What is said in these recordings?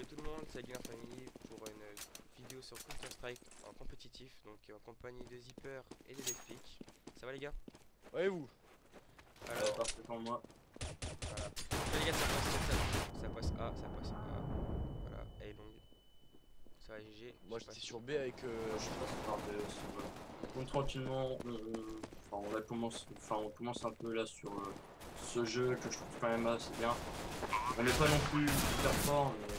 Salut tout le monde, c'est Gamer Family pour une vidéo sur Counter Strike en compétitif, donc en compagnie de Zipper et de Deathpeak. Ça va les gars? Ouais vous. Alors, parfaitement moi. voilà. Ouais, les gars, ça passe A, ça passe A. Voilà, elle est longue. Ça va GG. Moi j'étais sur B avec Je sais pas si par B aussi. Voilà. Donc tranquillement, on commence un peu là sur ce jeu que je trouve quand même assez bien. On n'est pas non plus super fort, mais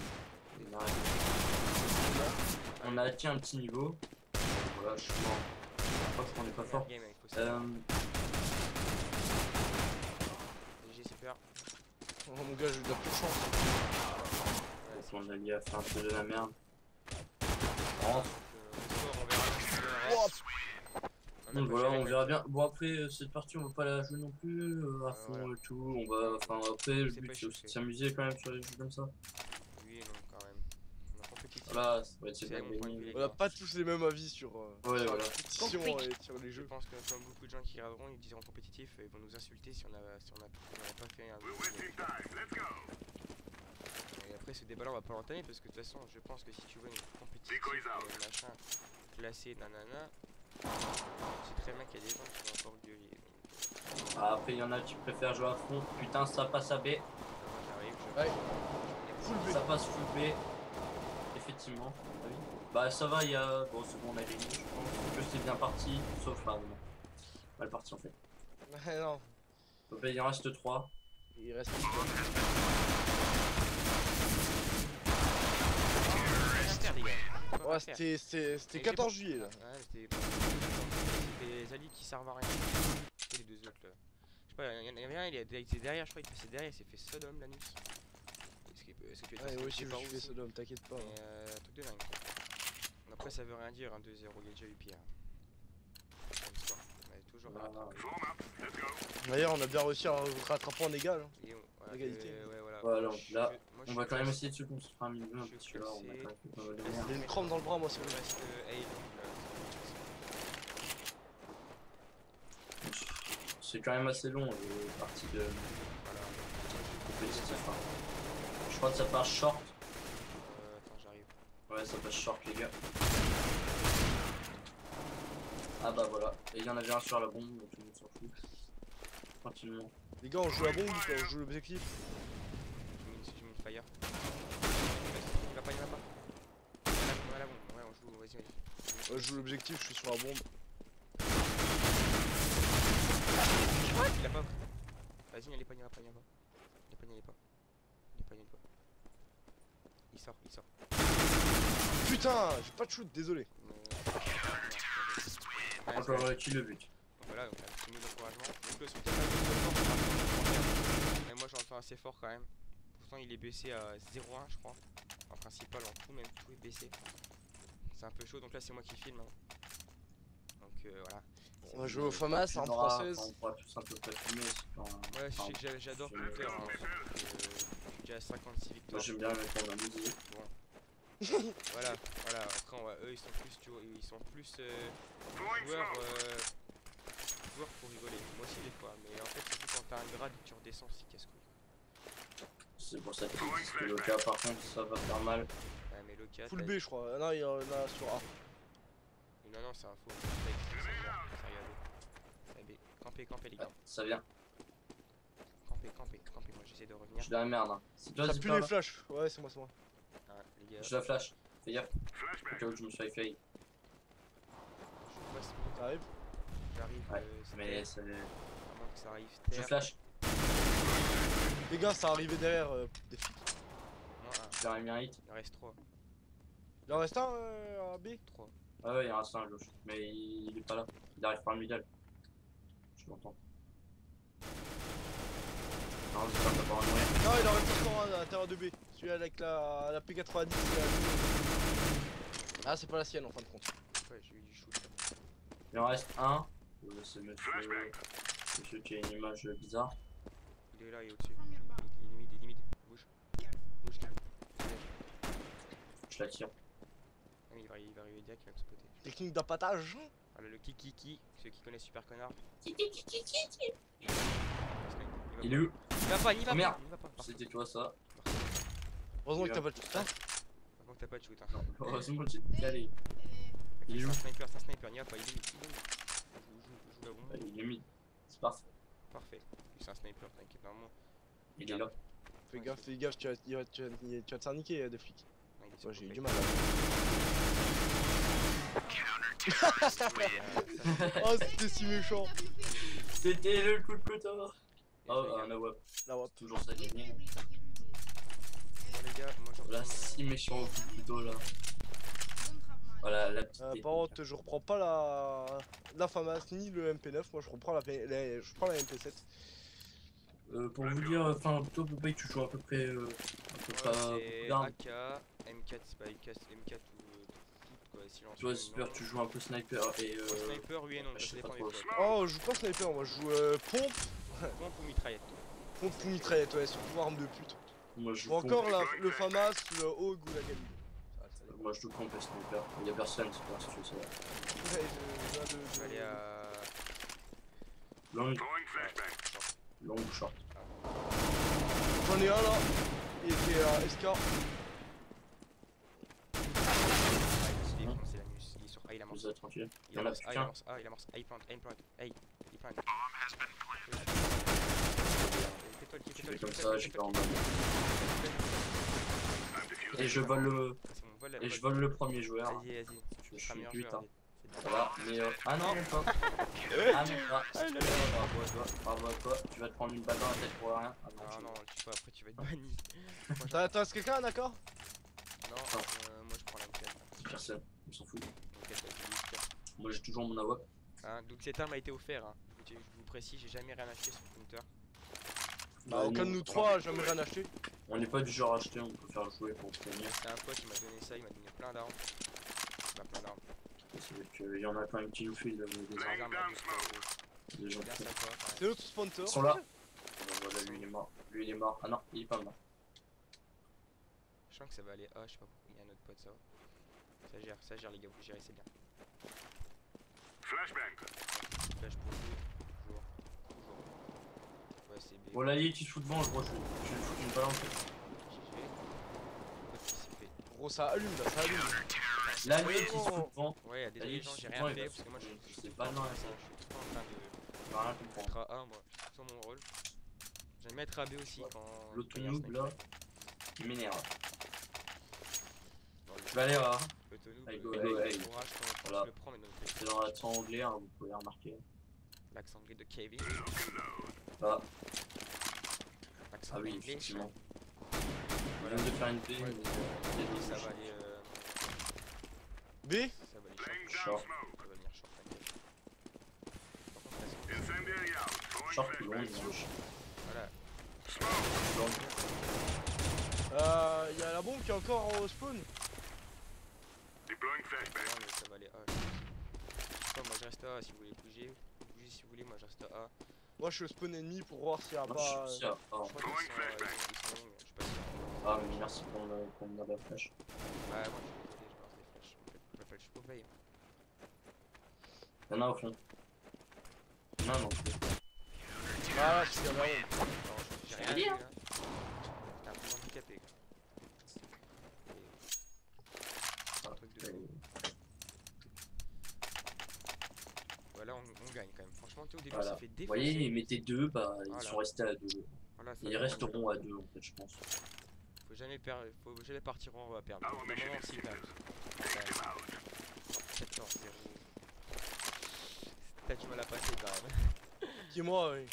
on a acquis un petit niveau. Voilà, je crois qu'on n'est pas fort. Game, il faut savoir. GG Super. Oh mon gars, j'ai eu de la plus de chance. Ouais, On a lié à faire un peu de la merde. on verra. Donc voilà, on verra bien. Bon après cette partie on va pas la jouer non plus à fond voilà. et tout. On va, enfin après le C'est but pas c'est aussi de chiffré. s'amuser quand même sur les jeux comme ça. Oui et non quand même. On a compétitif. Voilà, ça va être C'est bien mon point de vue, gagné. les On a gars. pas tous les mêmes avis sur, Ouais, sur voilà. la compétition et sur les Je jeux. pense que comme beaucoup de gens qui regarderont, ils diront compétitif et ils vont nous insulter si on n'avait pas fait un et après ce débat là on va pas l'entamer parce que de toute façon je pense que si tu veux une compétition machin classé nanana, c'est très bien qu'il y a des gens qui vont encore gueuler. Donc, Ah, après il y en a qui préfèrent jouer à fond. Putain ça passe à B. moi j'arrive, Ouais. Full B. Ça passe full B. Effectivement. Ah oui. Bah ça va, il y a. Bon c'est bon on a gagné, je pense que c'est bien parti. Sauf là, non. Mal parti en fait. Ouais, non. Donc là il en reste 3. Il reste. Ouais, c'était 14 juillet là. Ouais, c'était les alliés qui servent à rien. Et les deux autres là. Je sais pas, il y en avait un, il était derrière, je crois, il passait derrière, il s'est fait Sodom l'anus. Est-ce que tu es Ouais, moi aussi je suis fait Sodom, t'inquiète pas. Truc de dingue. Après, ça veut rien dire, hein, 2-0, il y a déjà eu pire. On avait toujours D'ailleurs, on a bien réussi à rattraper en égal. Hein. voilà, Égalité. ouais, voilà. Voilà, Moi, là, moi, on va quand même essayer de se construire un minimum parce que là on a quand même fait pas mal de merde. J'ai une crampe dans le bras, moi, c'est Il vrai. reste C'est quand même assez long les parties de compétitif. Hein. Je crois que ça passe short. Attends, j'arrive. Ouais, ça passe short les gars. Ah bah voilà. Et il y en avait un sur la bombe, donc tout le monde s'en fout. Tranquillement. Les gars, on joue la bombe ou quoi? On joue l'objectif? Je mets fire. Il va pas, il va pas. La bombe, ouais, on joue, vas-y. Ouais, je joue l'objectif, je suis sur la bombe. Il a pas. Vas-y, il est pas, il va pas, il va pas. Il est pas. Il sort. Putain, j'ai pas de shoot, désolé. Encore qui le but. Voilà, donc un petit mot d'encouragement. Donc le soutien mais moi j'entends assez fort quand même. Pourtant il est baissé à 0,1 je crois. En principal, en tout même, tout est baissé. C'est un peu chaud, donc là c'est moi qui filme. Hein. Donc voilà. On va jouer au FAMAS en française. On pourra tous un peu pas filmer. Ouais, je sais que j'adore Twitter. Hein, je suis déjà à 56 victoires. Moi j'aime bien mettre en musique. Bon. voilà. Après, eux ils sont plus, tu vois, ils sont plus joueurs pour rigoler. Moi aussi des fois, mais en fait surtout quand t'as un grade tu redescends, c'est casse-couille. C'est pour ça que le cas par contre ça va faire mal. Ouais, mais le cas. Full B, je crois. Non, il y en a sur A. Non, c'est un faux. C'est B. Campez les gars. Ça vient. Campez. Moi j'essaie de revenir. Je suis dans la merde. Hein. C'est toi Ça qui pue parles. les flashs. Ouais, c'est moi. Ah, les gars. Je la flash. Fais gaffe. Au cas où je me suis failli. Je passe. T'arrives? J'arrive. Ouais, mais c'est. Vraiment que ça arrive. Je flash. Les gars, ça arrivait derrière des flics. Non, J'ai mis un hit. il en reste 3. Il en reste un à B? 3. Ah ouais, il y en reste un à gauche. Mais il est pas là. Il arrive par le middle. Je l'entends. Non, c'est pas d'abord un moyen. Non, il en reste encore un à l'intérieur de B. Celui avec la P90. Ah, c'est pas la sienne en fin de compte. Ouais, j'ai eu du shoot. Il en reste un. C'est monsieur qui a une image bizarre. Il est là, il est au-dessus. Il est mid. Bouge. Je la tire. Ah, mais il va arriver direct, il va me spotter. Technique d'appâtage. Voilà le kiki, ceux qui connaissent Super Connard. Il est où? Il va pas. Merde. C'était toi ça. Heureusement que t'as pas le tout. t'as pas de shoot. Hein. Non, heureusement, j'ai calé. Il est C'est où? un sniper, n'y a pas, il est mid. Joue la bombe. Il est mid. C'est parfait. Parfait. C'est un sniper, t'inquiète, normalement. Il est là. Fais gaffe, tu vas te faire niquer des flics. Non, il est sur Moi j'ai eu le du mec. mal. Oh c'était si méchant. C'était le coup de couteau. Oh, un AWP. Là hop. Toujours ça gagné. Bon, les gars, moi je Voilà, retourne, si méchant au coup de couteau là. Voilà, la petite. Par technique. contre je reprends pas la FAMAS ni le MP9, moi je reprends je prends la MP7. Pour vous dire, enfin, toi, Popeye, tu joues à peu près. moi, pas c'est d'armes. AK, M4, c'est pas AK, c'est M4 ou tout quoi, silence. Toi, Super, tu joues un peu sniper et. Sniper, oui et non, je ça sais dépend pas des trop. fois. Oh je joue pas sniper, moi je joue pompe Pompe ou mitraillette. ou mitraillette, ouais, surtout arme de pute. Moi, je Ou joue encore le FAMAS, le HOG ou la Galil. Moi, je joue camp et sniper. Il y a personne, Super, si tu veux savoir. Ouais, Je vais aller à. Long, Short. long, short. J'en ai un là, il était à SK. Il est commencé la mus, il est sur A, il amorce. Vous êtes tranquille. Il Il y en a amorce A, il qu'un. amorce A, il amorce A, il plante, A, il plante, A, il plante. Je fais comme ça, je vais en mode. Et je vole le. C'est mon vol, Et je vole le premier joueur. Vas-y, Je tu seras suis meilleur 8 joueur. hein. Ça va, mais ah non, même pas. Ah non, pas. Bravo à toi, bravo à toi. Tu vas te prendre une balle dans la tête pour rien. Ah Ah non, non, tu sais pas, après tu vas être banni. T'as quelqu'un d'accord? Non, moi je prends la M4. personne, on s'en fout. M4 avec le 8K. Moi j'ai toujours mon AWP. Hein, donc cette arme a été offerte. Hein. Je vous précise, j'ai jamais rien acheté sur Counter. Bah aucun de nous trois a jamais rien acheté. On n'est pas du genre à acheter, on peut faire jouer pour obtenir. C'est un pote qui m'a donné ça, il m'a donné plein d'armes. Bah plein d'armes. C'est vrai qu'il y en a quand même qui nous filent des Des armes à 2 €. des gens Bien qui sympa. C'est notre sponsor. Ils sont là. Voilà, lui il est mort. Lui il est mort. Ah non, il est pas mort. Je sens que ça va aller A, je sais pas pourquoi. Il y a un autre pote, ça va. Ça gère les gars, vous gérez, c'est bien. Flash pour vous, toujours. Ouais, c'est B. Bon là il se fout devant, je crois, je vais lui foutre une balle en tête. Pote qui s'est fait. Gros ça allume là, ça allume. Là lui il se fout devant. Ouais, y'a des gens, j'ai rien fait parce que moi je suis c'est pas loin je ça. suis tout le temps en train de. Je vais rien comprendre. Être à A, moi, je suis sur mon rôle. J'aime bien être à B aussi Ouais. quand. L'autre quand il y a un noob sniper. là, il m'énerve. Dans le- Je vais aller à le noob, Allez, go, ouais, go, il allez. courage quand Voilà. je le prends, mais dans le c'est dans l'accent anglais, hein, vous pouvez remarquer. l'accent anglais de Kevin. Là, L'accent ah oui, anglais. effectivement. Je viens de faire une B, Ouais. mais il y a Ça des va aller. B. Ça va aller short. short. Ça va venir short, t'inquiète. Par contre, là, Short ou long, voilà. long. Y'a la bombe qui est encore au spawn. Non, mais ça va aller A. Je sais pas, moi je reste à A si vous voulez bouger. Bougez si vous voulez, moi je reste à A. Moi je suis au spawn ennemi pour voir s'il y a Moi, pas. je suis sûr. Ah, Je crois qu'ils sont longs, je suis pas sûr. ah, mais merci pour me donner la flèche. Ouais, moi je suis désolé, je lance des flèches. Je m'appelle, je suis pas veille. Il y en a au fond. Non, non. Ah là, je suis gamin. J'ai rien vu là. J'étais un peu handicapé quoi. C'est un truc de fou. Voilà, on gagne quand même. Franchement, tu sais, au début, Voilà. ça fait Vous défoncer. voyez, ils mettaient 2, bah ils Voilà. sont restés à 2. Voilà, ça Ils va, resteront à 2 en fait, je pense. faut jamais partir en perdre. Au bout d'un moment, si perdre. 14-0. T'as du mal à passer quand même. Dis-moi, oui.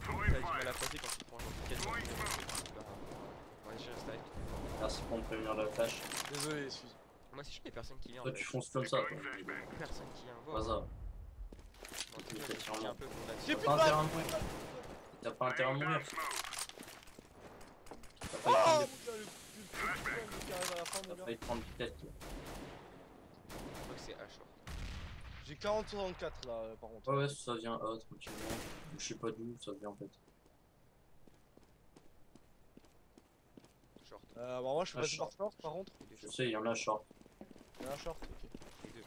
T'as du mal à passer quand tu prends un 14-0. Ouais, je reste avec. Merci pour me prévenir la flash. Désolé, excuse. Moi, si je des personnes qui viennent, Toi, tu fonces comme ça, toi. personne qui vient Pas voir. ça. Bon, en tout cas, je suis un peu J'ai condamné. plus T'as de pas intérêt balles. à mourir. T'as pas intérêt à mourir. T'as Oh failli mon gars, le qui arrive à la fin, mon gars. prendre vitesse. Toi. Je crois que c'est H. J'ai 40-64 là, par contre. Ouais, ouais, ça vient A tranquillement. Je sais pas d'où ça vient en fait. Short. Bah moi je suis Ah, passé par short. short par contre. Les deux Je short. sais, il y en a short. Il y a un short, ok. Les deux.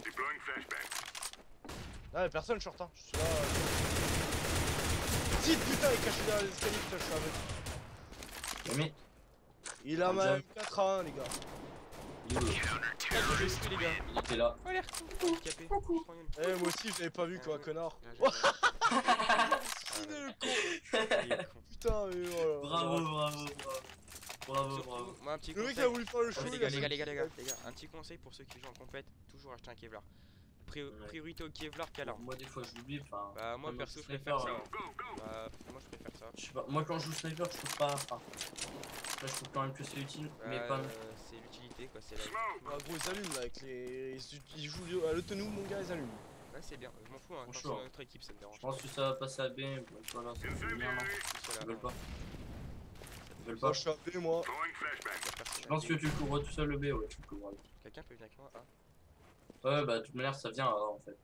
Ah mais personne short hein, je suis là. Si putain il est caché derrière les escaliers, putain je suis avec. Mais Il a On même jump. 4 à 1 les gars. Il est où? Je l'ai su les gars. Il était là. Oh l'air handicapé. Trop nul. Eh, moi aussi, je l'avais pas vu, quoi, connard. Bien joué, Ciné, le con. il est con. Putain, mais voilà. Bravo, bravo, bravo. Bravo, Surtout, bravo. moi un petit Le mec conseil. a voulu faire le show. Les il gars, a les fait- gars, les gars, un petit conseil pour ceux qui jouent en compète, toujours acheter un Kevlar. Priorité au Kevlar qu'à l'arme. Moi, des fois, j'oublie. Enfin, Bah moi comme perso dans je préfère Sniper, ça. Bah moi je préfère ça. Je sais pas, moi quand je joue sniper, je trouve pas. Enfin, là, je trouve quand même que c'est utile, mais pas. C'est l'utilité quoi, c'est la vie. Ah, gros, ils allument là avec les. Ils jouent à l'autonomie, mon gars, ils allument. Ouais c'est bien, je m'en fous hein, quand c'est Franchement. notre équipe ça me dérange Je pense que ça va passer à B. Voilà, ça va venir, non? pas. Ils veulent pas. Ils veulent Moi, pas. je suis à B, moi. Je pense que tu le couvres tout seul le B, ouais, tu le couvres. Quelqu'un peut venir avec moi. Ah. Ouais, bah, de toute manière, ça vient en fait.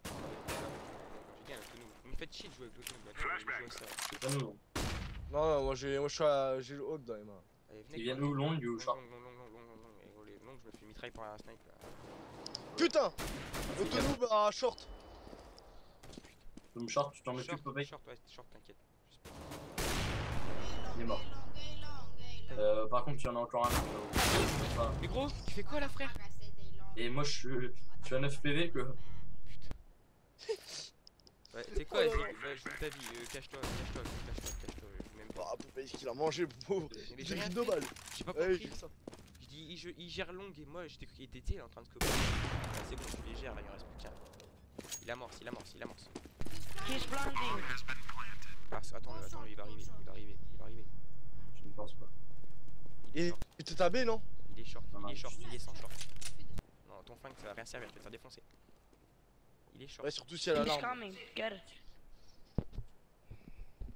J'ai dit un autonome. Vous me faites chier de jouer avec l'autonome. Maintenant je joue à ça. C'est pas nous. Non. Non, moi, je suis à. J'ai le haut dans les mains. Allez Ils viennent où, long, ou short? Long. Et gros, les longs je me fais mitraille par un snipe là. Putain! Autonome à short. Comme short, tu t'en occupes, mec. Short, ouais, short, t'inquiète. Il est mort. Par contre, il y en a encore un. Enfin, Mais gros, tu fais quoi là frère? et moi, je suis à 9 PV, quoi. Ouais, c'est quoi, vas-y, joue ta vie, cache-toi, même pas. Ah, Popeye, qu'il a mangé, pauvre. Mais J'ai rien pris 2 fait. balles. J'ai pas Ouais, compris. j'ai ça. Je dis, il gère long et moi j'étais il en train de scoper. Ah, c'est bon, tu les gères là, il en reste plus qu'un. Il amorce. He's blinding. Ah, attends, il va arriver. Je ne pense pas. Il est Et short, t'es à B, non? il est short, Non, il est sans short. Non, ton flingue ça va rien servir, je vais te faire défoncer. Il est short, Ouais, surtout si elle a He's l'arme. coming. Get it.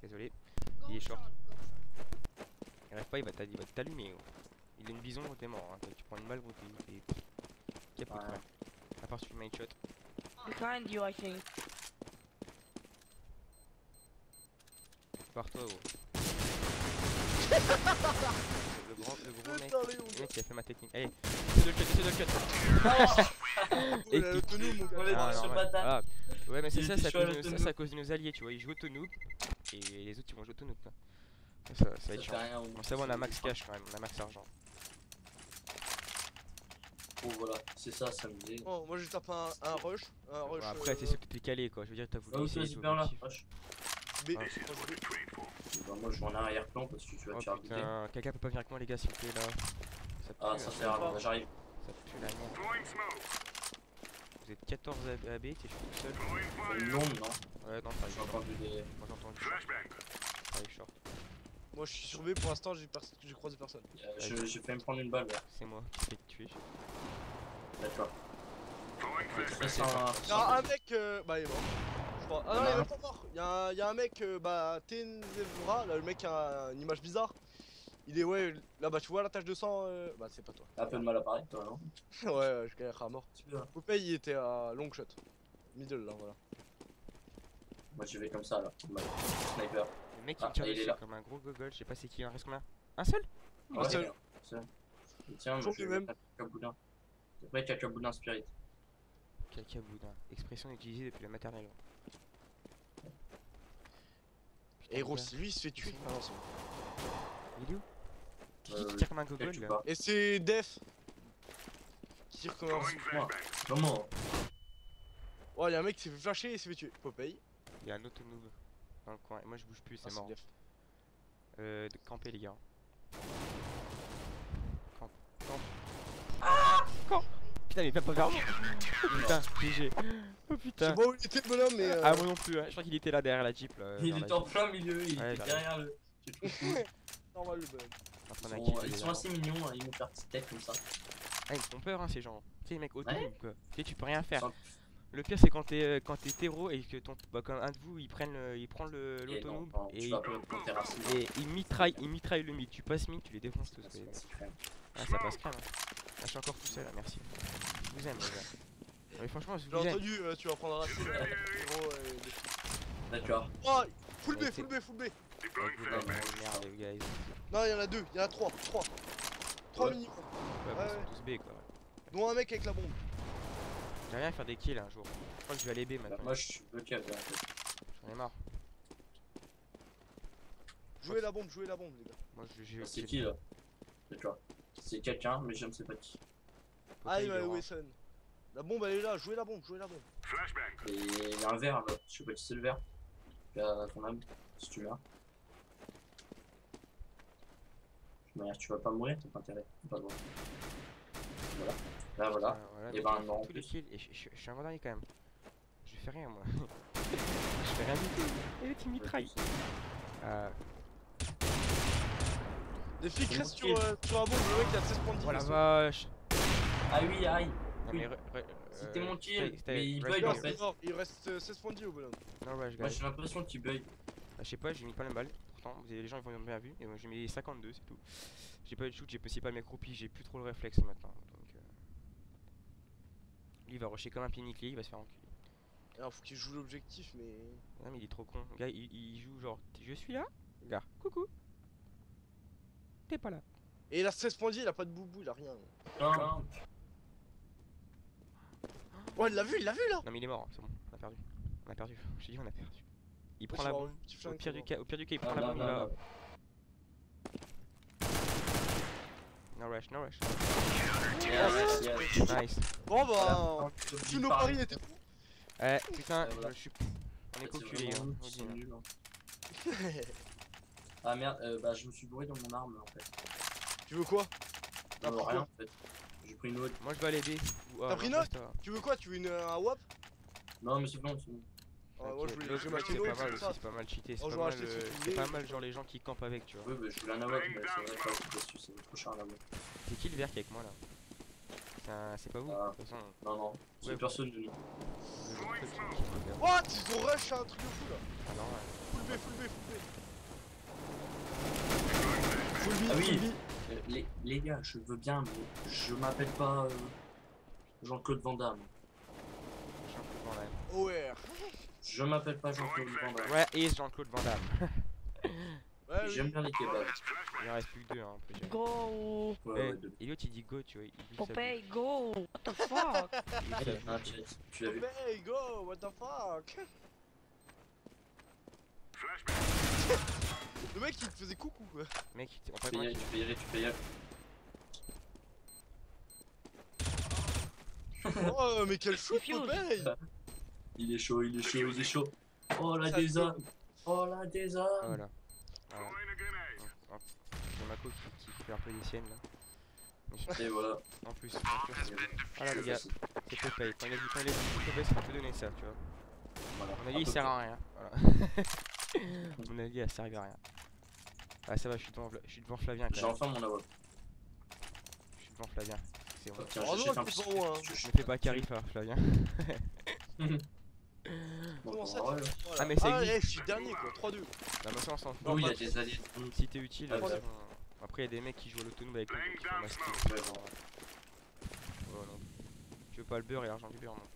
désolé. Il est short. Il rêve pas, il va t'allumer. Gros. Il a une vision, gros, t'es mort. Hein. Tu prends une balle, gros, t'es capote. Ouais. Ouais. À part si tu fais une shot. Behind you, I think. Pars-toi, gros. le gros mec. Putain, Léon, Le mec qui a fait ma technique. Allez, essaie de le cut. il a l'autonome, mon On gars. est dans ce normal. patate. Ah. Ouais, mais c'est Il ça, était c'est chaud à à cause de l'autonome. ça, c'est à cause de nos alliés, tu vois. Ils jouent autonome et les autres ils vont jouer autonome. Quoi. Ça va Ça être fait chiant. rien. Bon, ça va, on a max cash quand même, on a max argent. Bon, voilà, c'est ça, ça me dit. Oh, moi, je tape un rush. Un rush. Bon, après, c'est sûr que t'es calé quoi. Je veux dire, t'as Ah, voulu où c'est essayer super là? l'objectif. B. Ah. Bah, moi, je vais en arrière-plan parce que tu vas Oh te faire buter. putain, quelqu'un peut pas venir avec moi, les gars, s'il vous plaît là. Ça pue, Ah, là. ça sert à rien, j'arrive. Ça pue la merde. Vous êtes 14 AB, t'es tout seul. C'est une longue, non? Ouais, non, J'ai t'arrives short. entendu des. Moi j'ai entendu short. T'arrives short. Moi, je suis sur B pour l'instant, j'ai croisé personne. J'ai fait me prendre une balle là. C'est moi qui t'ai tué. D'accord. C'est Il y a un mec, bah il est mort. Je crois. Ah non, il est même pas mort. Il y a un mec, bah Tenzevra, là le mec a une image bizarre. Il est, ouais, là bah tu vois la tache de sang, bah c'est pas toi. Un peu de mal à parler, toi, non? Ouais, je galère à mort. Tu veux, hein. Popeye il était à long shot. Middle là, voilà. Moi, j'y vais comme ça là. Bah, sniper. Le mec Ah, il me tire il est dessus là. comme un gros gogol, je sais pas c'est qui, il en reste combien? Un seul? Ouais, seul. seul. Tiens, moi, Toujours je le vais même. mettre cacaboudin. Après, cacaboudin spirit. Cacaboudin, expression utilisée depuis la maternelle. Et gros, gros, si lui il se fait tuer. Ah non, c'est bon. il est où? Qui Euh, tire comme un Quel gogol tu là? pars? Et c'est Def qui tire comme un. Moi. Comment? Ouais, il y a un mec qui s'est fait flasher et il s'est fait tuer. Popeye. Il y a un auto noob dans le coin, et moi je bouge plus, Ah, c'est mort. Def. De camper les gars. Camp. Putain mais viens pas vers moi. Oh putain, GG. Oh Je putain. sais pas où il était le bonhomme, mais. Ah moi non plus, hein. Je crois qu'il était là derrière la jeep là. Il vers est la en jeep. plein milieu, il Ouais, est derrière le. C'est trop cool. Normal le bonhomme. En train Ils d'acquérir sont, ils les sont armes. assez mignons, hein, ils vont faire petite tête comme ça. Ah ils me font peur hein ces gens. Tu sais les mecs auto Ouais. quoi. Tu sais tu peux rien faire. Sans- Le pire c'est quand t'es terreau et que ton bah, quand un de vous il prend Et l'auto non, noob non, et, tu vas pas me faire racine. et il mitraille le mid. Tu passes mid, tu les défonces tous. quoi. Ah ça passe crème. Hein. Ah, je suis encore tout seul là, merci. Je vous aime les gars. Non, mais franchement je J'ai vous aime. entendu, tu vas prendre un racine. Gros, D'accord. Oh, full B, Ouais, full B, full B. Avec vos dames de merde les gars. Non, il y en a deux, il y en a trois. Trois Ouais. minimum. Ouais, bah, Ouais, ils sont tous B quoi. Dont un mec avec la bombe. J'aimerais bien faire des kills un jour. Je crois que je vais aller B Bah, maintenant. moi, je suis bloqué à B en fait. J'en ai marre. Jouez la bombe, les gars. Moi j'ai C'est qui là? D'accord. C'est quelqu'un, mais je ne sais pas qui. pas, il my aura. Wesson. La bombe elle est là, jouez la bombe, jouez la bombe. Et il y a un verre là, je sais pas si c'est le verre. Il y a ton âme, si tu l'as. De manière, tu vas pas mourir, t'as pas intérêt. Pas le droit. Voilà. Là voilà. Voilà, Et mec, ben, ils non, font en tous les plus. kills et je suis un dernier quand même. Je fais rien moi. Je fais rien du tout. Et le team mitraille. Les flics C'est restent mon sur la bombe, le mec il a 16 points de vie. Oh la perso. vache. Ah oui, aïe. Non Oui. mais C'était mon kill, stay, mais il rush bug Non, en guys. fait. c'est mort, il reste 16 points de vie au bonhomme. Non rush Moi guys. j'ai l'impression qu'il bug. Bah, je sais pas, j'ai mis plein de balles. Pourtant, les gens ils vont bien vu. Et moi j'ai mis 52, c'est tout. J'ai pas eu de shoot, j'ai aussi pas mes croupies, j'ai plus trop le réflexe maintenant. Donc, lui il va rusher comme un pied nickelé, il va se faire enculer. Alors faut qu'il joue l'objectif, mais. Non mais il est trop con. Gars, il joue genre je suis là. Gars, coucou. T'es pas là. Et il a 16 points de vie, il a pas de boubou, il a rien. Non. Ouais, il l'a vu là. Non mais il est mort, c'est bon, on a perdu. On a perdu. Je t'ai dit on a perdu. Il prend Ouais, la c'est bombe. un petit Au flingue, pire c'est du cas, il prend Ah, la là, bombe, là, il va. là. No rush, no rush. Yes, yes. Nice. Bon bah, Voilà. tous nos paris étaient fous. Eh putain, Voilà. je suis. On est C'est coculés, vraiment hein. nul, on dit, c'est hein. nul, hein. Ah merde, bah je me suis bourré dans mon arme en fait. Tu veux quoi? T'as pris Rien quoi? en fait. J'ai pris une autre. Moi je vais aller B. T'as pris une autre? Tu veux quoi? Tu veux un WAP? Non mais c'est bon, c'est bon. Ah, moi je voulais L'autre, j'ai ma c'est Keno, pas mal c'est aussi, ça. c'est pas mal cheaté, c'est On pas jouera mal, acheter ce c'est qu'il pas est. mal genre les gens qui campent avec, tu vois. Oui bah je voulais un AWAC mais c'est vrai pas parce que c'est trop cher un AWAC. C'est qui le vert qui est avec moi là? C'est pas vous, Ah. de toute façon. Non non, c'est Ouais, personne de nous. Le truc qui est vert. What? Ils ont rush un truc de fou là. Ah, normal. Full B, full B, full B. Full B, Ah oui. full B. Les gars, je veux bien mais je m'appelle pas Jean-Claude Van Damme. Jean-Claude Van Damme. OR. Je m'appelle pas Jean-Claude Van Damme. Ouais, et Jean-Claude Van Damme. Ouais, oui. J'aime bien les kebabs. Il en reste plus que deux, hein, on peut gérer. Go! Ouais, Et l'autre il dit go, tu vois. Il bouge sa Popeye, go! What the fuck? bouche. Ah, il y a un chat. Tu l'as vu? Hey, go, what the fuck? Le mec il te faisait coucou quoi. Mec, on Tu peut peux y aller, tu peux y aller, tu peux y aller. Oh mais quel shoot Fuse. Popeye. Il est chaud, il est chaud, il est chaud. Oh la Ça désarme. Oh la désarme. Voilà. J'ai Mako qui fait un peu des siennes là. Et voilà. En plus. Voilà les gars, c'est Popeye. Quand il a dit Popeye, ça peut donner ça, tu vois. Voilà. Mon avis il sert à rien. Voilà. Mon avis elle servait à rien. Ah ça va, je suis devant Flavien J'ai quand même. enfin mon AWAC. Je suis devant Flavien. C'est bon. Tiens, Oh non, j'achète un t'es petit. pas loin, hein. Je- Ne fais pas carif à Flavien. Comment ça ouais. tu fais? Voilà. Ah, mais ça Ah, existe. je suis dernier quoi, 3-2. Non mais ça on s'en fout. Oui, il y a des alliés. Si t'es utile, Ah, ouais. après il y a des mecs qui jouent à l'autonome avec nous, donc ils font masquer. Ouais, bon. Oh, non. Tu veux pas le beurre et l'argent du beurre non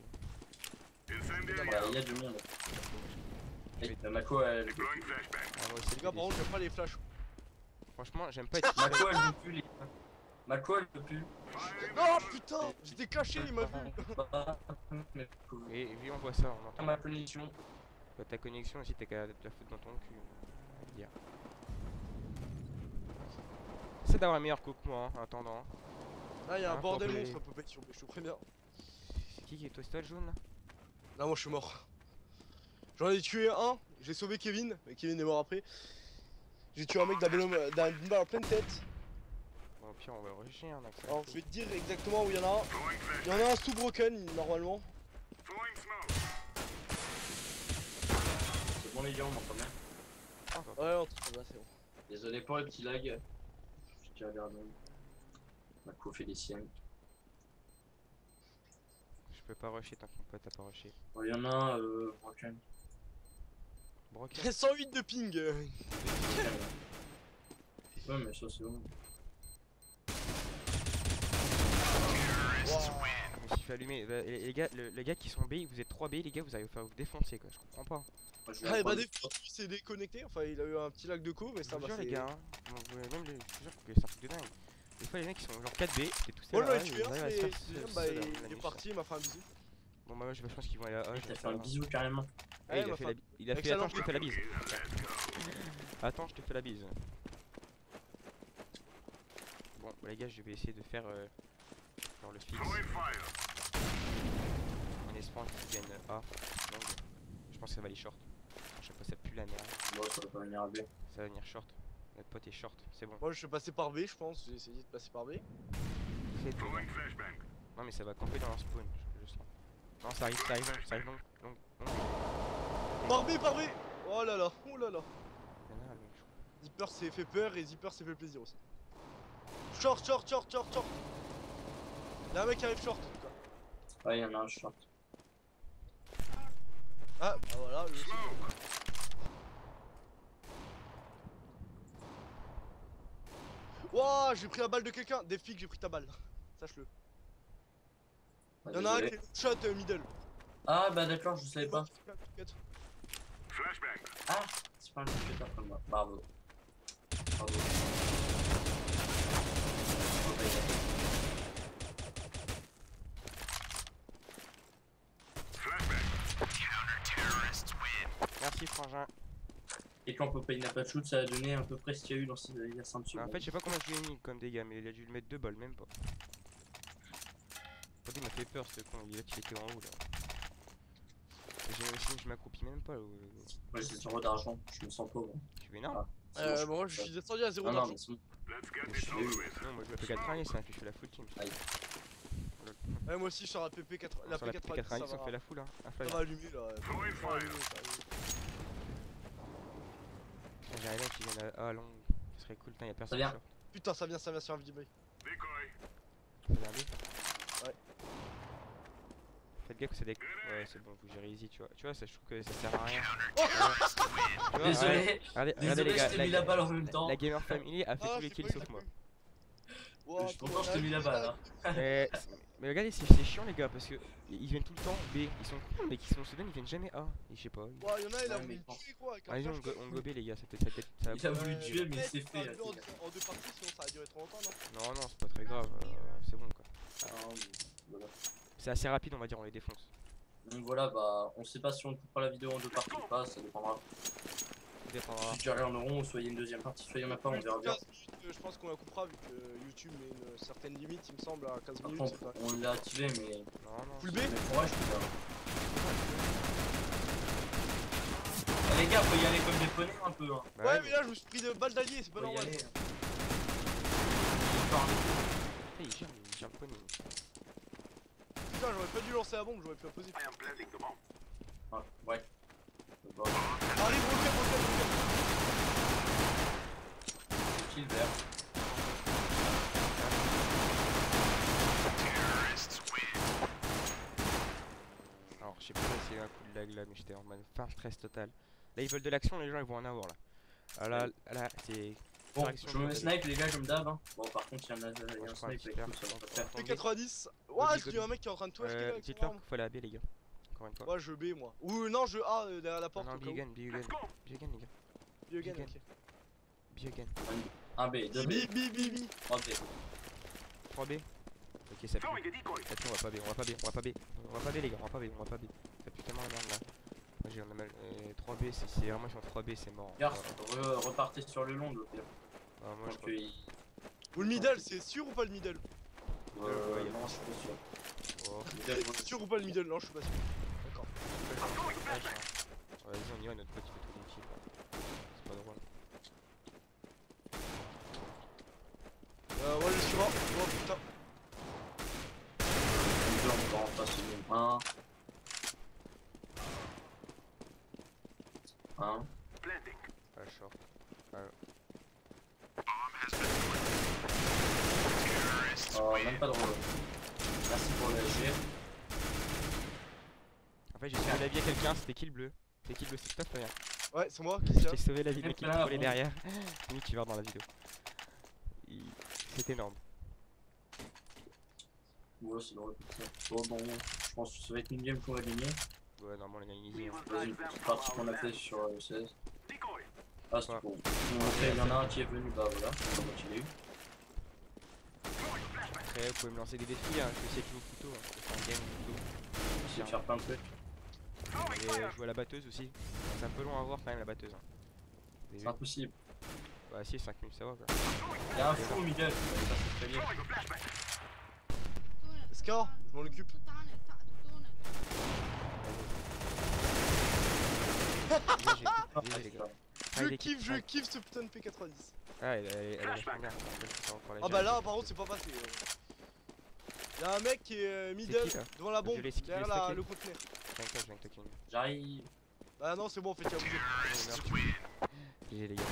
plus. Voilà, il y a du monde. Et Mako, elle. Ah, moi aussi, Les gars, par contre, j'aime pas les flashs. franchement, j'aime pas être Mako, elle veut plus les. Mako, elle veut plus. Non putain, j'étais caché, il m'a vu. Mais Et vu on voit ça, on entend. ma connexion. Bah, ta connexion aussi, t'as qu'à te la foutre dans ton cul. On va dire. C'est d'avoir un meilleur coup que moi, hein, en attendant. Ah, y'a un Hein, bordel pour les- monstre à Popeye sur B, je te préviens. C'est qui est toi, c'est toi le jaune là? Là, moi je suis mort. J'en ai tué un, j'ai sauvé Kevin, mais Kevin est mort après. J'ai tué un mec d'une balle en pleine tête. Bon, au pire, on va le rusher, hein, donc ça. Alors, je vais te dire exactement où il y en a un. Il y en a un sous broken normalement. C'est bon, les gars, on m'entend bien. Ouais, on te là, c'est bon. Désolé pour le petit lag. Je tiens à regarder. Mako fait des siennes. Je peux pas rusher tant que mon pote a pas rushé. Bon, il y en a un, Broken. Broken. 108 de ping. Ouais, mais ça, c'est bon. Wow. Je me suis fait allumer. Bah, les gars, les gars qui sont B, vous êtes 3 B, les gars, vous allez vous faire vous défoncer quoi, je comprends pas. Moi, je vais Ah, et bah, apprendre. des fois, il s'est déconnecté. Enfin, il a eu un petit lag de co, mais Je ça vous va. jure c'est- les gars, hein. Bon, même les, je vous jure que c'est un truc de dingue. Des fois les mecs ils sont genre 4B, c'est tout ça. Moi, je l'ai tué un, mais faire le deuxième, bah, il est parti, il m'a fait un bisou. Bon bah moi je pense qu'ils vont aller à A. T'as fait un bisou carrément. Ah, il Ouais, a fait ma la il a fait Excellent. attends je te fais la bise. Attends je te fais la bise. Bon les gars je vais essayer de faire Genre le fixe. En espérant qu'ils viennent A. Donc, je pense que ça va aller short. Je sais pas, ça pue la merde. Bon, ça va pas venir à B. Ça va venir short. Notre pote est short, c'est bon. Moi je suis passé par B, je pense. J'ai essayé de passer par B. C'est bon. Non, mais ça va camper dans leur spawn, je sens. Non, ça arrive long. Par B, par B. Oh là là, oh là là. Il y en a un long, je crois. Zipper s'est fait peur et Zipper s'est fait plaisir aussi. Short. Y'a un mec qui arrive short. Quoi. Ouais, y'en a un short. Ah, bah voilà, lui aussi. Wouah, j'ai pris la balle de quelqu'un. Défi que j'ai pris ta balle. Sache-le. Ouais, Y'en a un désolé. qui est shot middle. Ah bah d'accord, je savais pas. Flashbang. Ah, c'est pas un discuteur comme moi. Bravo. Bravo. Merci, frangin. Et quand Popeye n'a pas de shoot, ça a donné à peu près ce qu'il y a eu dans il y a 5 Bah, secondes. en fait, je sais pas combien je lui ai mis comme dégâts, mais il a dû le mettre 2 balles, même pas. Il m'a fait peur ce con, il était en haut là. J'ai réussi, je m'accroupis même pas. Moi j'ai 0 d'argent, je me sens pauvre. Tu es énorme. Moi je suis descendu à 0 Ah non, d'argent. mais c'est bon. Let's get Mais this je l'ai over eu. with. Non, moi je vais P90, c'est un je fais la full team. Aïe. Ouais, moi aussi je sors la PP80. La Sur la P90, P90, ça on fait la full, hein. Un ça flash. va allumer là. Throwing Ça va allumer, fire. ça va allumer. J'ai un mec qui vient à A long. Ce serait cool, y'a Ça personne vient. short. Putain, ça vient sur un vidéo. Decoy. Ça vient aller. Ouais. Faites gaffe que c'est des. Ouais, c'est bon, vous gérez easy, tu vois. Tu vois, ça, je trouve que ça sert à rien. Oh Tu vois, Désolé, regardez désolé, les gars. je t'ai mis la balle en même temps. La gamer family a fait Ah, tous les c'est kills pas sauf moi. Wow, Je suis content que je t'ai mis la balle. Hein. Mais regardez, c'est chiant les gars parce que ils viennent tout le temps B. Ils sont cool, mais qui sont soudain, ils viennent jamais A. Et je sais pas. Wow, y'en a, il a Ouais, voulu mais me bon. tuer quoi. Avec un Allez, flash, on go B les gars, ça peut être. Ça Il a voulu Ouais, tuer, mais il ouais, s'est ça fait. a duré en deux parties, sinon ça a duré trop longtemps, non? Non, non, c'est pas très grave, c'est bon quoi. Ah, mais voilà. C'est assez rapide, on va dire, on les défonce. Donc voilà, bah on sait pas si on coupera la vidéo en 2 parties ou pas, ça dépendra. Ça dépendra. Si tu en auront, ou soit il y a une deuxième partie, soit il y en a pas, on verra bien. 15 minutes, je pense qu'on la coupera vu que YouTube met une certaine limite, il me semble, à 15 Par minutes. contre, c'est pas- on l'a activé, mais. Non, non. Full B? Mais courage, putain. Ah, les gars, faut y aller comme des poneys un peu. Hein. Bah Ouais, mais là je me suis pris de balles d'allier, c'est pas Faut y normal. aller. il gère le pony. Putain, j'aurais pas dû lancer la bombe, j'aurais pu la poser. I am planting the bomb. Ah, ouais. Bon, Allez, broquette. kill vert. Alors, je sais pas si c'est un coup de lag là, mais j'étais en mode fin stress total. Là, ils veulent de l'action, les gens ils vont en avoir là. Ah là, c'est. Bon, Direction je me de- snipe les gars comme d'ab. Hein. Bon, par contre, il y en a Moi, un je crois un snipe petit avec perf, tout, ça va pas faire. attendez. P90. Ouais, Gobi, il y a un mec qui est en train de twitch là avec son Dites-leur arme. qu'il faut aller à B les gars. Encore une fois. Ouais, je B moi. Ou non, je A derrière la porte. Non, au cas où. Biogun, Biogun. Let's go. Biogun les gars. Biogun, Biogun. ok. Biogun. Un B, 2 B, B. 3 B. 3B. Ok, ça pue. Throwing a decoy. Ça pue, on va pas B, on va pas B, on va pas B. On va pas B les gars, on va pas B, on va pas B. Ça pue tellement la merde là. Moi j'ai on a mal. 3B, si c'est vraiment sur 3B, c'est mort. Regarde, repartez sur le long de l'autre. Ah, moi je Donc, il... Ou le middle, c'est sûr ou pas le middle? non, je suis pas sûr. Oh, C'est sûr ou pas le middle? Non, je suis pas sûr. D'accord. vas-y, on y va, notre pote il fait tout les kills. C'est pas drôle. Ouais, je suis mort. Oh putain. On va en passer le 1. 1. Planting. Ah, short. Oh, même pas de rôle. Merci pour le GF. En fait, j'ai sauvé la vie à quelqu'un, c'était kill bleu. C'est kill bleu, c'est top, rien. Ouais, c'est moi qui J'ai sauvé la vie de mec qui Même m'a pas collé bon. derrière. C'est lui qui va dans la vidéo. C'est énorme. Ouais, c'est drôle comme ça. Bon, je pense que ça va être une game qu'on va gagner. Ouais, normalement, on a gagné easy. Hein. Vas-y, une petite partie qu'on a fait sur 16. Decoy. Ah, c'est Ouais. bon. Après, il y en a un qui est venu, bah voilà, c'est moi qui l'ai eu. Après, vous pouvez me lancer des défis, hein. Je sais que je joue au couteau. Hein. Je fais un game au couteau. J'essaie de faire plein de trucs. Et jouer à la batteuse aussi. C'est un peu long à voir quand même la batteuse. Hein. Vous avez C'est vu impossible. Bah, si, 5 minutes, ça va quoi. Il y a un fou au middle. Ça, c'est très bien. SK, je m'en occupe. Désolé, les gars. Je kiffe ce putain de P90. Ah, elle est vachement bien. Ça va encore la Ah gérer. bah là par contre c'est pas passé. Y'a un mec qui est middle qui, là devant la bombe, Je l'ai derrière stocké. le conteneur. Je viens de te kill. J'arrive. Ah non c'est bon en fait y'a bougé. GG les gars.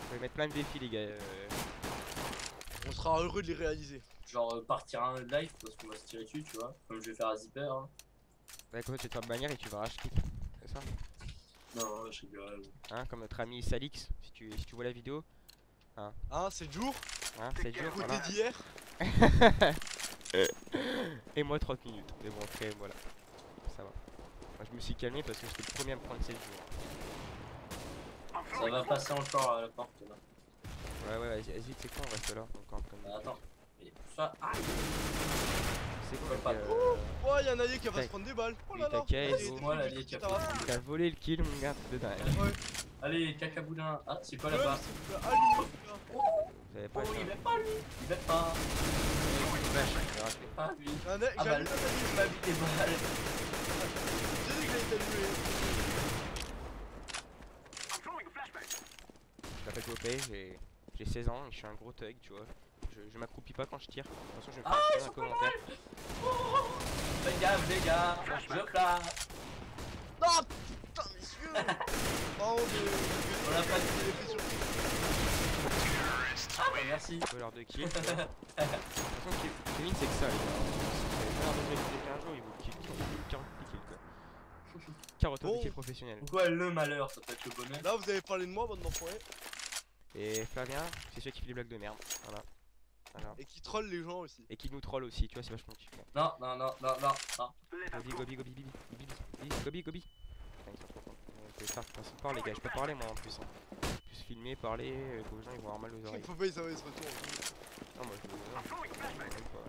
Je vais mettre plein de défis les gars. On sera heureux de les réaliser. Genre partir un live parce qu'on va se tirer dessus, tu vois. Comme je vais faire à Zipper. Hein. Ouais, comme ça tu vas te faire bannir et tu vas racheter. C'est ça? Non, je rigole. Hein, comme notre ami Salix, si tu vois la vidéo. Hein c'est le jour, Hein, c'est dur. côté Voilà. d'hier. Et moi 30 minutes. Mais bon, après voilà. Ça va. Moi je me suis calmé parce que j'étais le premier à me prendre 7 jours. Ça va passer encore à la porte là. Ouais, vas-y, c'est quoi, on reste là. Encore comme Attends. Mais ça. Ah, c'est Ouais, quoi pas Oh y'a un allié qui va se prendre des balles. Oh là là. T'inquiète, Allez, gros. Moi l'allié qui a ça va. T'as volé le kill, mon gars, de dingue. Ouais. Allez, cacaboudin. Ah, c'est quoi Ouais, là-bas? c'est pas- ah, lui, Vous avez Oh, pas le il temps. va pas lui. Il va pas. Vache, Pas lui. un mec, Ah j'ai bah allumé un allié. il m'a mis des balles. J'ai dit que j'allais t'allumer. I'm throwing a flashbang. Je m'appelle Popeye, j'ai 16 ans et je suis un gros thug, tu vois. Je m'accroupis pas quand je tire. De toute façon, je vais me faire un commentaire. Faites gaffe les gars. Je flash. Non putain messieurs. Pardon On l'a pas dit. l'effet sur le kill. Ah bah merci. Voleur de kill. Tu vois. De toute façon, Kevin, c'est que ça. Il va un jour, il vous kill. Il vous 40 kills quoi. 40 Bon. de kill professionnel. Pourquoi le malheur, ça peut être le bonheur? Là vous avez parlé de moi, bande d'enfoirés. Et Flavien, c'est celui qui fait les blagues de merde. Voilà. Et qui troll les gens aussi. Et qui nous troll aussi, tu vois, c'est vachement kiffant. Non, non, non, non, non, non. Gobi. Putain, ils sont trop contents. Je vais faire façon de parler, les gars. Je peux parler moi en plus. Hein. Plus filmer, parler, que les gens ils vont avoir mal aux oreilles. Faut pas y savoir ce retour. Non, moi je veux. Même pas.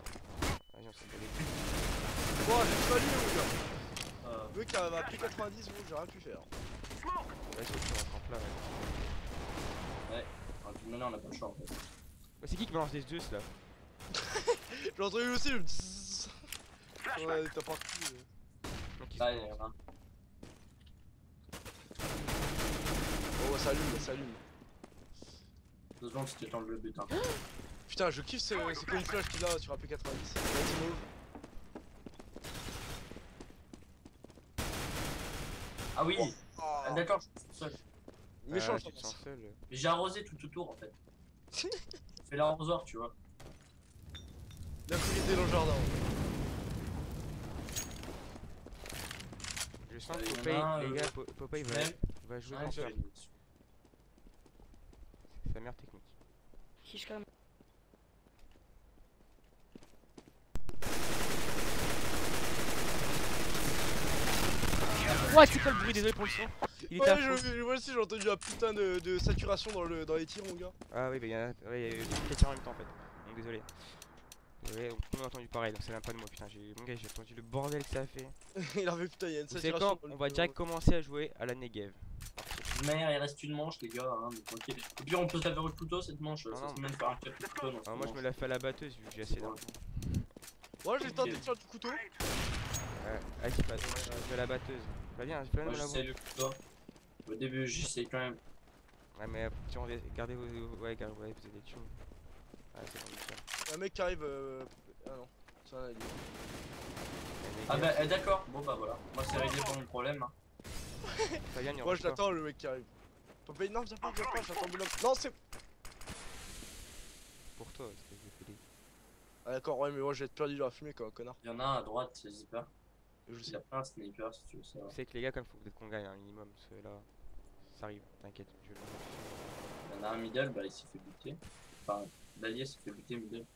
Vas-y, on s'en bat les couilles. Bon, j'ai fallu mon gars. Le mec a pris 90, bon, j'ai rien pu faire. Vas-y, tu rentres en plat. Ouais. Ah, puis maintenant on a pas le choix en fait. C'est qui balance des Zeus là? J'ai entendu aussi le bzzz. Ouais, t'as parti. Donc, ils Là, sont il y en a un. Oh, ça allume. 2 secondes si tu tentes le but. Hein. Putain, je kiffe ce camouflage qu'il a sur AP90. Vas-y, mauve. Ah oui. Oh. Ah, d'accord, je suis tout seul. Méchant, tu te sens seul. Mais j'ai arrosé tout autour en fait. Fais l'arrosoir, tu vois. La priorité dans le jardin. Je sens Il que y en Popeye, a un, les gars, Popeye va jouer Ouais, en j'ai- seul. C'est sa meilleure technique. Kishka. Ouais, c'est quoi le bruit? Désolé pour le son. Il était à Ouais, fond. moi aussi j'ai entendu la putain de saturation dans les tirs, mon gars. Ah oui, bah il y a eu des tirs en même temps en fait. Donc désolé. Désolé, donc tout le monde a entendu pareil, donc ça vient pas de moi. Putain, mon gars, j'ai entendu le bordel que ça a fait. Il avait putain, il y a une Vous savez saturation. quand on va direct commencer à jouer à la Negev. Mais il reste une manche, les gars. Hein, donc, ok. Au pire, on peut se la faire au couteau cette manche. Ah Ça non. se mène par un cap de couteau. dans Alors moi je cette me la fais à la batteuse vu que j'ai assez d'argent. Moi j'ai tenté de faire du couteau. Vas-y, pas je vais à la batteuse. Va bien, je manche. Moi, j'essaie le couteau. Au début, j'essaie quand même. Ouais, mais si on gardez vos. Ouais, vous avez des thunes. Ouais, c'est bon, nickel. Un mec qui arrive. Ah non, c'est un allié. Ah bah d'accord, bon bah voilà. Moi, c'est réglé pour mon problème. Hein. Fabien, il y Moi aura je quoi? l'attends, le mec qui arrive. Popeye, non, viens pas, j'attends Boulogne. Non, c'est. Pour toi, parce que j'ai fait des. Ah d'accord, ouais, mais moi je vais être perdu dans la fumée comme un connard. Il y en a un à droite, c'est Zipper. Et je Il sais. y a pas un sniper si tu veux ça. Vous savez que les gars, comme faut peut-être qu'on gagne un minimum, parce que là, ça arrive, t'inquiète, je vais le Il y en a un middle, bah il s'est fait buter. Enfin, l'allié s'est fait buter middle.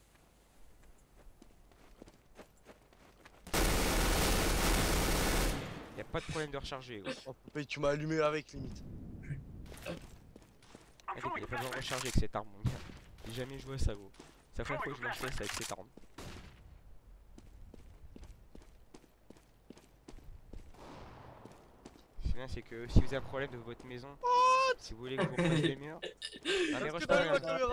Y'a pas de problème de recharger, gros. Oh Popeye, tu m'as allumé avec limite. Mec, y'a pas besoin de recharger avec cette arme, mon gars. J'ai jamais joué à ça, gros. C'est la première fois que je lance ça avec cette arme. Ce qui est bien, c'est que si vous avez un problème de votre maison, si vous voulez que vous preniez les murs, ah mais Est-ce rush que pas, t'as vu ma hein. caméra?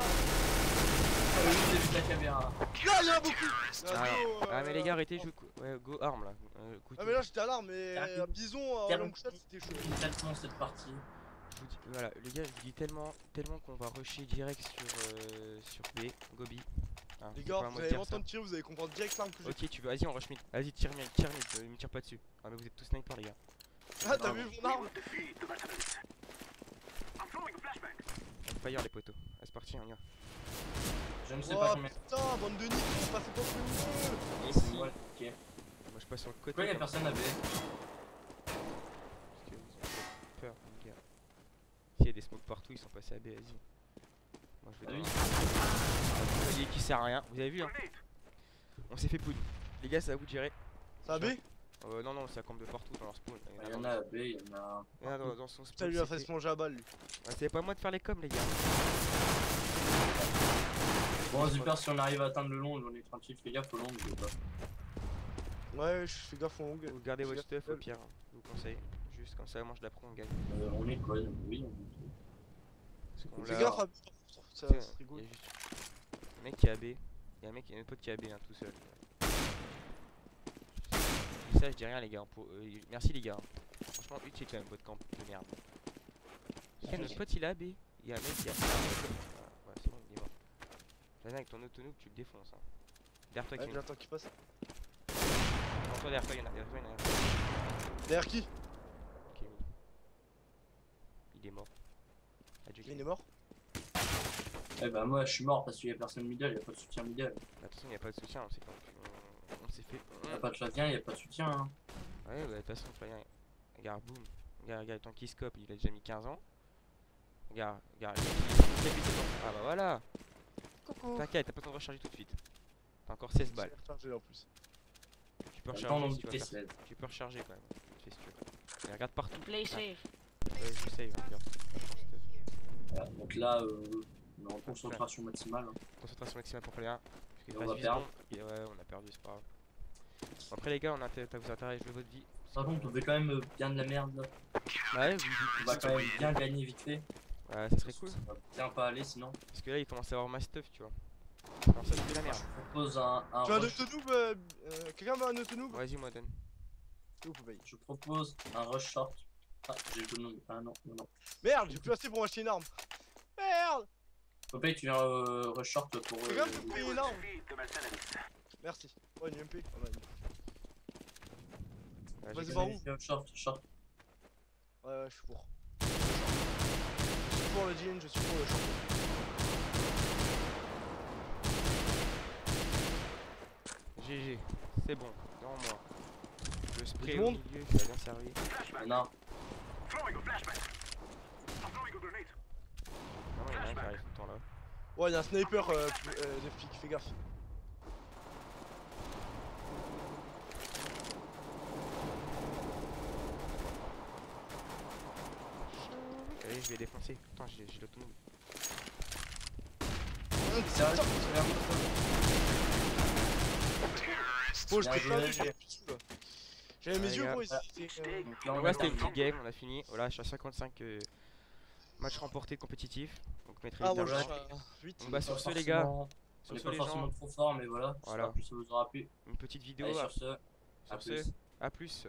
J'ai vu ta caméra. Là, il y en a beaucoup. Ah mais les gars arrêtez, ouais, go arme là. Ah mais là j'étais à l'arme, mais Termine. un bison en Termine. long shot c'était chaud. Immédiatement cette partie. Je vous dis, voilà, les gars, je vous dis tellement qu'on va rusher direct sur B, Gobi. Hein, Les faut gars, pas vous me allez dire m'entendre tirer, vous allez comprendre direct l'arme que j'ai. Ok, tu veux, vas-y, on rush mid. Vas-y, tire mid, me tire pas dessus. Ah, mais vous êtes tous snipers, les gars. Ah t'as vu mon arme? Defeat the Batalons. I'm throwing a flashbang. On fire les potos. Ah, c'est parti, on y va. Je ne sais pas Oh combien. putain, bande de nids, passez pas plus mieux. C'est moi, ok. Moi, je passe sur le côté. Pourquoi y'a comme- personne à B? Parce que ils ont peur, les gars. S'il y a des smokes partout, ils sont passés à B, vas-y. Moi, je vais Ah oui. Vous voyez qui sert à rien, vous avez vu, hein. Grenade. On s'est fait poudre. Les gars, ça va vous de gérer. Ça a B? Non, non, ça campe de partout dans leur spawn. Il y en a à B, il y en a. Il y en a dans son spawn. Ça lui a fait c'était- se manger à balle lui. Ouais, c'est pas à moi de faire les coms, les gars. Bon, super, si on arrive à atteindre le long, on est tranquille, fais gaffe au long, je sais pas. Ouais, je fais gaffe au long. Vous gardez Fais votre gaffe. stuff au pire, hein. Je vous conseille. Juste comme ça, mange d'après, on gagne. On est quoi? Oui, on est. Parce qu'on Fais l'a- gaffe à ça Tiens, c'est rigolo. il y a juste un mec qui est AB. Il y a un mec, il y a un pote qui est AB, hein, tout seul. Je dis ça, je dis rien, les gars. Merci, les gars. Franchement, utile quand même, votre camp de merde. Ok, notre pote il est AB. Il y a un mec qui a. Ah, ouais, c'est bon, il est mort. J'avais avec ton autonome, tu le défonces. Hein. Derrière toi, Ouais, Kevin. j'attends qu'il passe. Non, toi, derrière toi, il y en a. Derrière toi, il y en a. Derrière qui? Kevin. Il est mort. Adieu, Il est Kevin. mort? Eh bah, moi je suis mort parce qu'il y a personne middle, il y a pas de soutien middle. Attention, il n'y a pas de soutien, on s'est on s'est fait. Il y a pas de Flavien, il y a pas de soutien. Hein. Ouais, bah de toute façon, Flavien, regarde, boum. Regarde, ton keyscope, il a déjà mis 15 ans. Regarde, regarde, ah bah voilà. Coucou. T'inquiète, t'as pas besoin de recharger tout de suite. T'as encore 16 balles. C'est rechargé en plus. Tu peux Attends, recharger on si tu veux faire ça. T16. Tu peux recharger quand même. Tu fais si tu veux. Et regarde partout. Play safe. Ouais, je sais, regarde. Voilà, donc là, on est en concentration maximale. Hein. Concentration maximale pour Flavien. Parce qu'il Et on reste va 8 perdre. secondes. Et ouais, on a perdu, c'est pas grave. Bon, après les gars, ça vous intéresse de jouer votre vie. Par contre, on fait quand même bien de la merde là. Ouais, On va quand même bien gagner vite fait. ouais, ça serait cool. Ça va bien pas aller sinon. Parce que là, il commence à avoir ma stuff, tu vois. Alors ça fait la merde. Je propose un Tu as un rush. autonoob? Quelqu'un veut un autonoob? Vas-y, moi, donne. S'il vous plaît. Je propose un rush short. Ah, j'ai le nom. Ah non, non, non. Merde, j'ai plus assez pour m'acheter une arme. Merde! Popeye, tu viens rush short pour. Quelqu'un peut me payer une arme? Defeat the Batalons. Merci. Oh, une MP. Oh, bah, Ouais, Vas-y, j'ai par gagné. où? Short, short. ouais, je suis pour. Je suis pour le jean, je suis pour le short. GG, c'est bon, dans moi. Le spray du au monde milieu, ça a bien servi. Mais non, Throwing a flashbang. I'm throwing a grenade. Non, il y en a un qui arrive tout le temps là. Ouais, y'a un sniper de flic, fais gaffe. Allez, je vais défoncer. Putain, j'ai l'autonome. sérieux, Oh, je Bien t'ai joué, pas bien vu, joué. j'avais mes Ouais, yeux gars. gros ici. Donc là, on Donc a là, c'était une perdu. petite game, on a fini. Voilà, je suis à 55 matchs remportés compétitifs. Donc, maîtrise Ah, moi je d'argent. suis à 8. Donc, bah, sur Pas ce, les gars, forcément- sur On est ce, pas les forcément gens, trop fort, mais voilà. Voilà. J'espère que ça vous aura plu. une petite vidéo. Allez, À sur ce, à sur ce, plus. à plus.